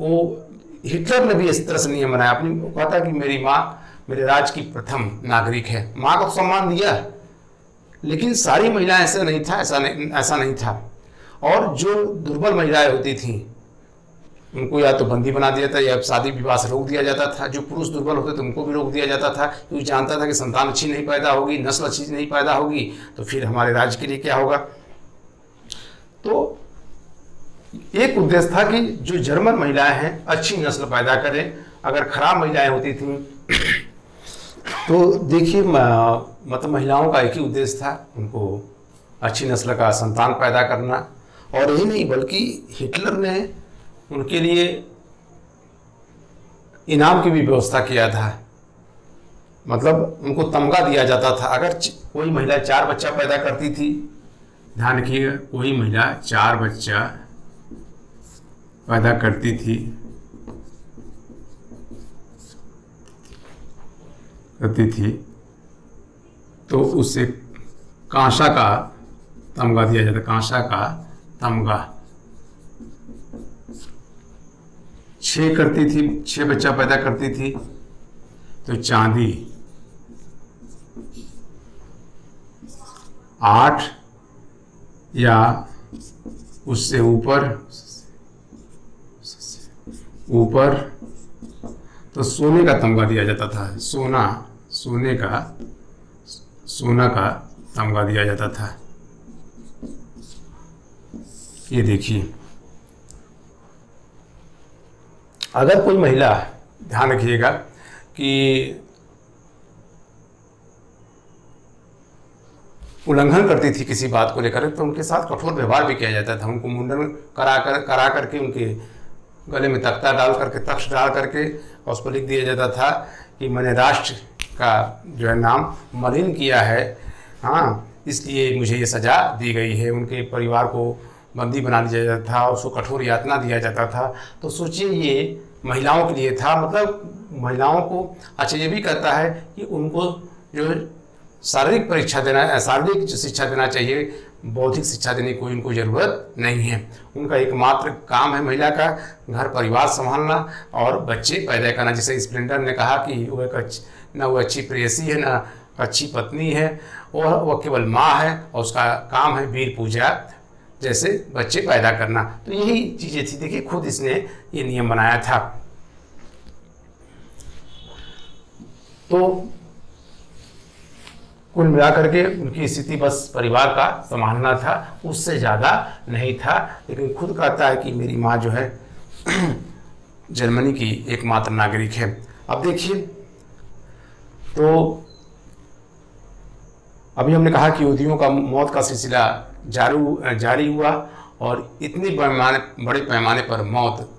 वो हिटलर ने भी इस तरह से नियम बनाया, अपनी कहता कि मेरी माँ मेरे राज्य की प्रथम नागरिक है, माँ को सम्मान दिया, लेकिन सारी महिलाएं ऐसा नहीं था, ऐसा नहीं था। और जो दुर्बल महिलाएं होती थीं उनको या तो बंदी बना दिया था या शादी विवाह से रोक दिया जाता था। जो पुरुष दुर्बल होते थे उनको भी रोक दिया जाता था, क्योंकि जानता था कि संतान अच्छी नहीं पैदा होगी, नस्ल अच्छी नहीं पैदा होगी तो फिर हमारे राज्य के लिए क्या होगा। तो एक उद्देश्य था कि जो जर्मन महिलाएं हैं अच्छी नस्ल पैदा करें। अगर खराब महिलाएं होती थी तो देखिए मतलब महिलाओं का एक ही उद्देश्य था, उनको अच्छी नस्ल का संतान पैदा करना। और यही नहीं बल्कि हिटलर ने उनके लिए इनाम की भी व्यवस्था किया था, मतलब उनको तमगा दिया जाता था। अगर कोई महिला 4 बच्चा पैदा करती थी, ध्यान रखिएगा, कोई महिला 4 बच्चा पैदा करती थी तो उसे कांसा का तमगा दिया जाता। कांसा का तमगा। 6 करती थी, 6 बच्चा पैदा करती थी तो चांदी। 8 या उससे ऊपर तो सोने का तमगा दिया जाता था। सोना का तमगा दिया जाता था। ये देखिए, अगर कोई महिला, ध्यान रखिएगा कि उल्लंघन करती थी किसी बात को लेकर तो उनके साथ कठोर व्यवहार भी किया जाता था। उनको मुंडन करा करके उनके गले में तख्ता डाल करके, तख्त डाल करके और उस पर लिख दिया जाता था कि मैंने राष्ट्र का जो है नाम मलिन किया है, हाँ, इसलिए मुझे ये सज़ा दी गई है। उनके परिवार को बंदी बना दिया जाता था, उसको कठोर यातना दिया जाता था। तो सोचिए ये महिलाओं के लिए था, मतलब महिलाओं को अच्छा ये भी कहता है कि उनको जो शारीरिक शिक्षा देना चाहिए, बौद्धिक शिक्षा देने की कोई उनको ज़रूरत नहीं है। उनका एकमात्र काम है महिला का घर परिवार संभालना और बच्चे पैदा करना। जैसे स्प्लेंडर ने कहा कि वो अच्छी प्रेयसी है, ना अच्छी पत्नी है, वह केवल माँ है और उसका काम है वीर पूजा जैसे बच्चे पैदा करना। तो यही चीज़ें थी। देखिए खुद इसने ये नियम बनाया था। तो कुल मिलाकर के उनकी स्थिति बस परिवार का संभालना था, उससे ज़्यादा नहीं था। लेकिन खुद कहता है कि मेरी माँ जो है जर्मनी की एकमात्र नागरिक है। अब देखिए, तो अभी हमने कहा कि यहूदियों का मौत का सिलसिला जारी हुआ और इतने बड़े पैमाने पर मौत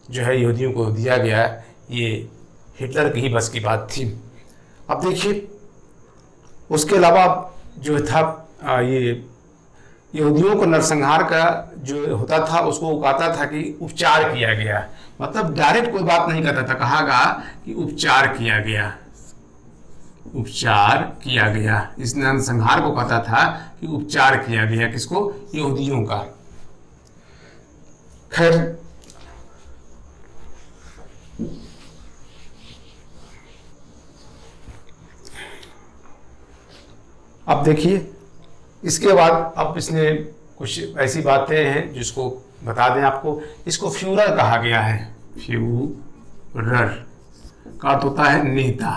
जो है यहूदियों को दिया गया, ये हिटलर की ही बस की बात थी। अब देखिए उसके अलावा जो था ये यहूदियों को नरसंहार का जो होता था उसको कहता था कि उपचार किया गया, मतलब डायरेक्ट कोई बात नहीं करता था, कहागा कि उपचार किया गया, उपचार किया गया। इस नरसंहार को कहता था कि उपचार किया गया, किसको? यहूदियों का। खैर अब देखिए इसके बाद अब इसने कुछ ऐसी बातें हैं जिसको बता दें आपको। इसको फ्यूरर कहा गया है। फ्यूरर का अर्थ होता है नेता।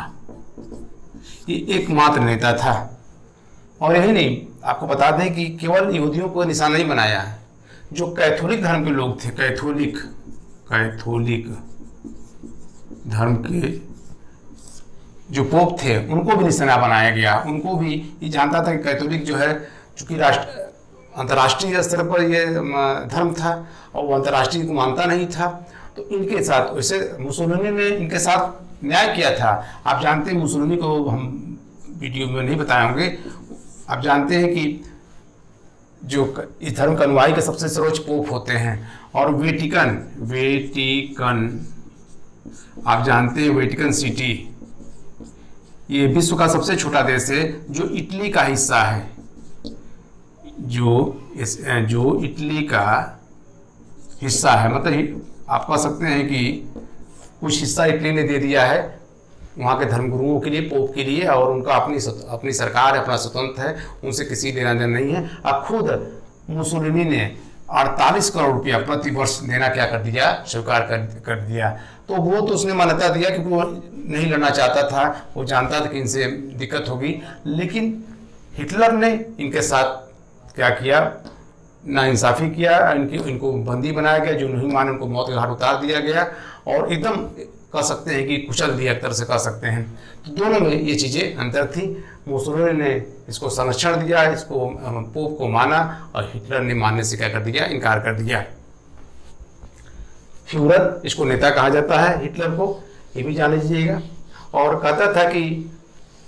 ये एकमात्र नेता था। और यही नहीं, आपको बता दें कि केवल यहूदियों को निशाना नहीं बनाया है, जो कैथोलिक धर्म के लोग थे, कैथोलिक धर्म के जो पोप थे उनको भी निशाना बनाया गया। उनको भी ये जानता था कि कैथोलिक जो है चूँकि अंतर्राष्ट्रीय स्तर पर ये धर्म था और वो अंतर्राष्ट्रीय को मानता नहीं था, तो इनके साथ वैसे मुसोलिनी ने इनके साथ न्याय किया था। आप जानते हैं मुसोलिनी को हम वीडियो में नहीं बताए होंगे। आप जानते हैं कि जो इस धर्म का अनुयायी के सबसे सर्वोच्च पोप होते हैं। और वेटिकन आप जानते हैं वेटिकन सिटी ये विश्व का सबसे छोटा देश है जो इटली का हिस्सा है, जो इटली का हिस्सा है। मतलब आप कह सकते हैं कि कुछ हिस्सा इटली ने दे दिया है वहाँ के धर्मगुरुओं के लिए, पोप के लिए, और उनका अपनी सरकार है, अपना स्वतंत्र है, उनसे किसी लेना देना नहीं है। अब खुद मुसोलिनी ने 48 करोड़ रुपया प्रति वर्ष देना क्या कर दिया, स्वीकार कर दिया। तो वो तो उसने मान्यता दिया क्योंकि वो नहीं लड़ना चाहता था, वो जानता था कि इनसे दिक्कत होगी। लेकिन हिटलर ने इनके साथ क्या किया, नाइंसाफ़ी किया, इनको बंदी बनाया गया, जो नहीं माने उनको मौत के घाट उतार दिया गया, और एकदम कह सकते हैं कि कुचल दिया, एक तरह से कह सकते हैं। तो दोनों में ये चीज़ें अंतर थी। मुसोलिनी ने इसको संरक्षण दिया, इसको पोप को माना, और हिटलर ने मानने से क्या कर दिया, इनकार कर दिया। फ्यूहरर, इसको नेता कहा जाता है हिटलर को, ये भी जान लीजिएगा। और कहता था कि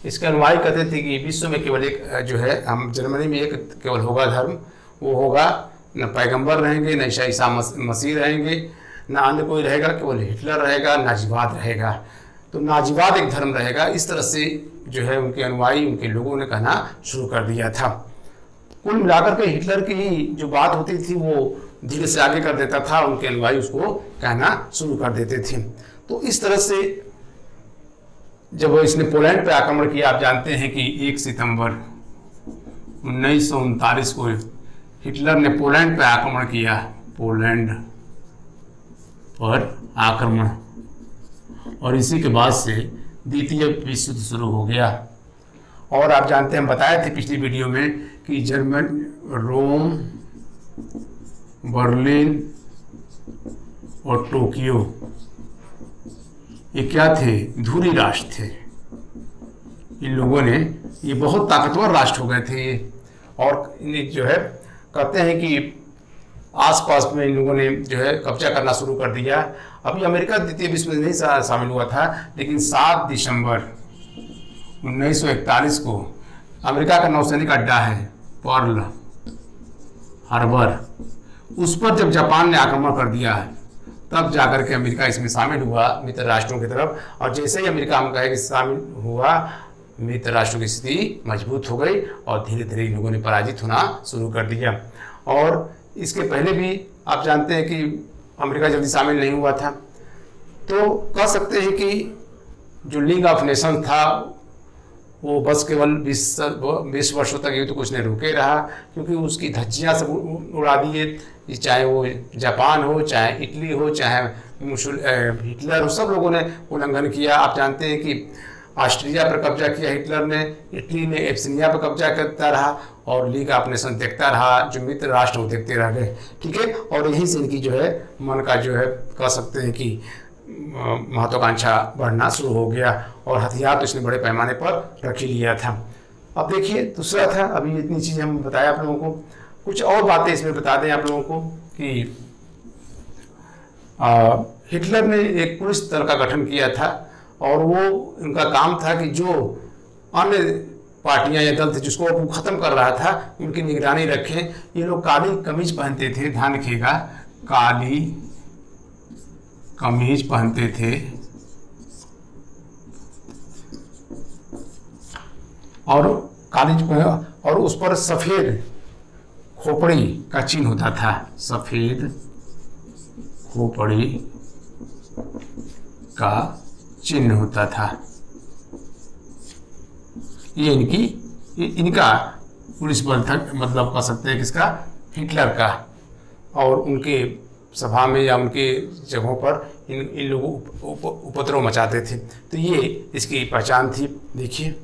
इसके अनुयायी कहते थे कि विश्व में केवल एक जो है, हम जर्मनी में एक केवल होगा धर्म, वो होगा न पैगंबर रहेंगे, न ईसा मसीह रहेंगे, ना अन्य कोई रहेगा, केवल हिटलर रहेगा, नाजीवाद रहेगा। तो नाजीवाद एक धर्म रहेगा, इस तरह से जो है उनके अनुयायी, उनके लोगों ने कहना शुरू कर दिया था। कुल मिलाकर के हिटलर की ही जो बात होती थी वो धीरे से आगे कर देता था, उनके अनुयायी उसको कहना शुरू कर देते थे। तो इस तरह से जब इसने पोलैंड पर आक्रमण किया, आप जानते हैं कि 1 सितंबर 1939 को हिटलर ने पोलैंड पर आक्रमण किया, पोलैंड पर आक्रमण, और इसी के बाद से द्वितीय विश्व युद्ध शुरू हो गया। और आप जानते हैं, हम बताए थे पिछली वीडियो में कि जर्मन, रोम, बर्लिन और टोक्यो ये क्या थे, धुरी राष्ट्र थे। इन लोगों ने, ये बहुत ताकतवर राष्ट्र हो गए थे ये, और इन्हें जो है कहते हैं कि आसपास में इन लोगों ने जो है कब्जा करना शुरू कर दिया। अभी अमेरिका द्वितीय विश्व युद्ध में नहीं शामिल हुआ था, लेकिन 7 दिसंबर 1941 को अमेरिका का नौसैनिक अड्डा है पर्ल हार्बर, उस पर जब जापान ने आक्रमण कर दिया है, तब जाकर के अमेरिका इसमें शामिल हुआ मित्र राष्ट्रों की तरफ। और जैसे ही अमेरिका हम कहे कि शामिल हुआ, मित्र राष्ट्रों की स्थिति मजबूत हो गई और धीरे धीरे इन लोगों ने पराजित होना शुरू कर दिया। और इसके पहले भी आप जानते हैं कि अमेरिका जल्दी शामिल नहीं हुआ था। तो कह सकते हैं कि जो लीग ऑफ नेशन था वो बस केवल 20 वर्षों तक युद्ध कुछ ने रोके रहा, क्योंकि उसकी धज्जियाँ सब उड़ा दिए, चाहे वो जापान हो, चाहे इटली हो, चाहे हिटलर हो, सब लोगों ने उल्लंघन किया। आप जानते हैं कि ऑस्ट्रिया पर कब्जा किया हिटलर ने, इटली ने एब्सिनिया पर कब्जा करता रहा, और लीग ऑफ नेशन देखता रहा, जो मित्र राष्ट्र वो देखते रह गए। ठीक है, और यहीं से इनकी जो है मन का जो है कह सकते हैं कि महत्वाकांक्षा बढ़ना शुरू हो गया, और हथियार तो इसने बड़े पैमाने पर रख ही लिया था। अब देखिए दूसरा था, अभी इतनी चीज़ हम बताया आप लोगों को, कुछ और बातें इसमें बता दें आप लोगों को कि हिटलर ने एक पुलिस दल का गठन किया था, और वो उनका काम था कि जो अन्य पार्टियां या दल थे जिसको वो ख़त्म कर रहा था, उनकी निगरानी रखें। ये लोग काली कमीज पहनते थे, ध्यान रखिएगा, काली कमीज पहनते थे, और और उस पर सफ़ेद खोपड़ी का चिन्ह होता था, सफ़ेद खोपड़ी का चिन्ह होता था। ये इनका पुलिस बल था, मतलब कह सकते हैं किसका, हिटलर का। और उनके सभा में या उनके जगहों पर इन लोगों उपद्रव मचाते थे। तो ये इसकी पहचान थी। देखिए,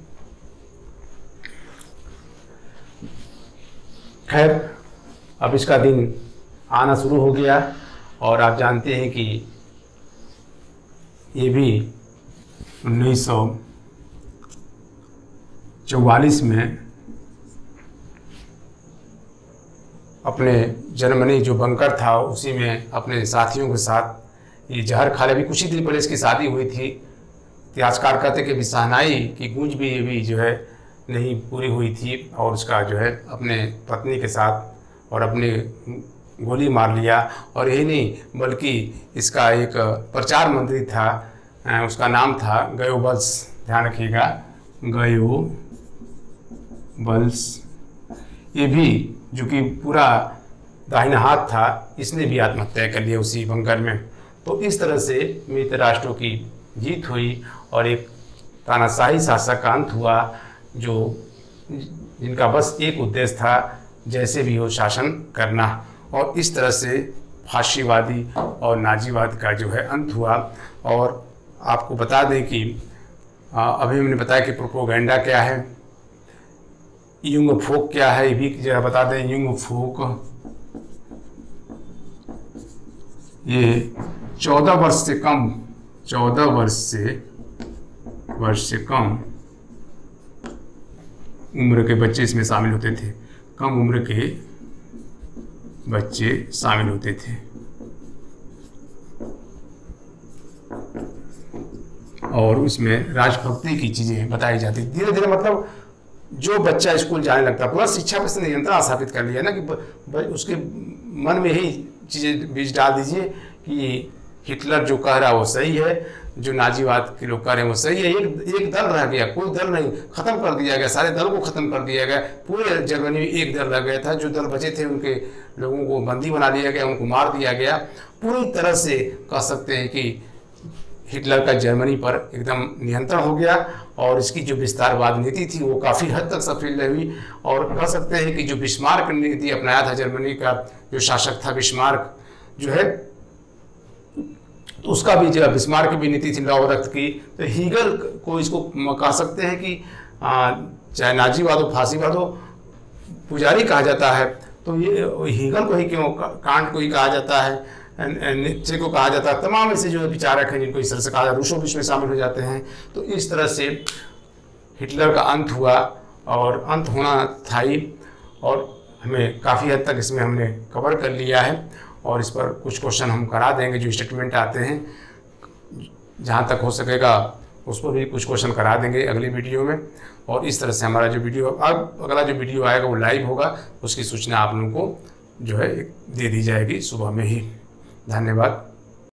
खैर अब इसका दिन आना शुरू हो गया, और आप जानते हैं कि ये भी 1944 में अपने जर्मनी जो बंकर था उसी में अपने साथियों के साथ ये जहर खा लिया। अभी कुछ ही दिन पहले इसकी शादी हुई थी। इतिहासकार कहते कि शहनाई की गूंज भी ये भी जो है नहीं पूरी हुई थी, और उसका जो है अपने पत्नी के साथ और अपने गोली मार लिया। और यही नहीं बल्कि इसका एक प्रचार मंत्री था, उसका नाम था गयोबल्स, ध्यान रखिएगा, गयोबल्स। ये भी जो कि पूरा दाहिना हाथ था, इसने भी आत्महत्या कर लिया उसी बंकर में। तो इस तरह से मित्र राष्ट्रों की जीत हुई और एक तानाशाही शासक का अंत हुआ, जो जिनका बस एक उद्देश्य था, जैसे भी हो शासन करना। और इस तरह से फाशीवादी और नाजीवाद का जो है अंत हुआ। और आपको बता दें कि अभी हमने बताया कि प्रोपोगेंडा क्या है, युंग फोक क्या है, ये भी जरा बता दें। युंग फोक ये 14 वर्ष से कम उम्र के बच्चे इसमें शामिल होते थे, कम उम्र के बच्चे शामिल होते थे। और उसमें राजभक्ति की चीज़ें बताई जाती। धीरे धीरे मतलब जो बच्चा स्कूल जाने लगता, प्लस शिक्षा पर से नियंत्रण स्थापित कर लिया ना कि उसके मन में ही चीज़ें बीज डाल दीजिए कि हिटलर जो कह रहा है वो सही है, जो नाजीवाद के लोग कह रहे हैं वो सही है। एक दल रह गया, कोई दल नहीं, खत्म कर दिया गया, सारे दल को खत्म कर दिया गया। पूरे जर्मनी में एक दल रह गया था, जो दल बचे थे उनके लोगों को बंदी बना लिया गया, उनको मार दिया गया। पूरी तरह से कह सकते हैं कि हिटलर का जर्मनी पर एकदम नियंत्रण हो गया और इसकी जो विस्तारवाद नीति थी वो काफ़ी हद तक सफल हुई। और कह सकते हैं कि जो बिस्मार्क नीति अपनाया था जर्मनी का जो शासक था बिस्मार्क जो है, तो उसका भी जो बिस्मार्क की भी नीति थी लौह रक्त की। तो हीगल को इसको कह सकते हैं कि चाहे नाजीवाद हो फांसीवाद हो पुजारी कहा जाता है। तो ये हीगल को ही क्यों, कांट को ही कहा जाता है, नीत्शे को कहा जाता है, तमाम ऐसे जो विचारक हैं जिनको इस तरह से कहा जाता है, रूसो भी इसमें शामिल हो जाते हैं। तो इस तरह से हिटलर का अंत हुआ और अंत होना था ही, और हमें काफ़ी हद तक इसमें हमने कवर कर लिया है। और इस पर कुछ क्वेश्चन हम करा देंगे, जो स्टेटमेंट आते हैं जहाँ तक हो सकेगा उस पर भी कुछ क्वेश्चन करा देंगे अगली वीडियो में। और इस तरह से हमारा जो वीडियो अब अगला जो वीडियो आएगा वो लाइव होगा, उसकी सूचना आप लोगों को जो है दे दी जाएगी सुबह में ही। धन्यवाद।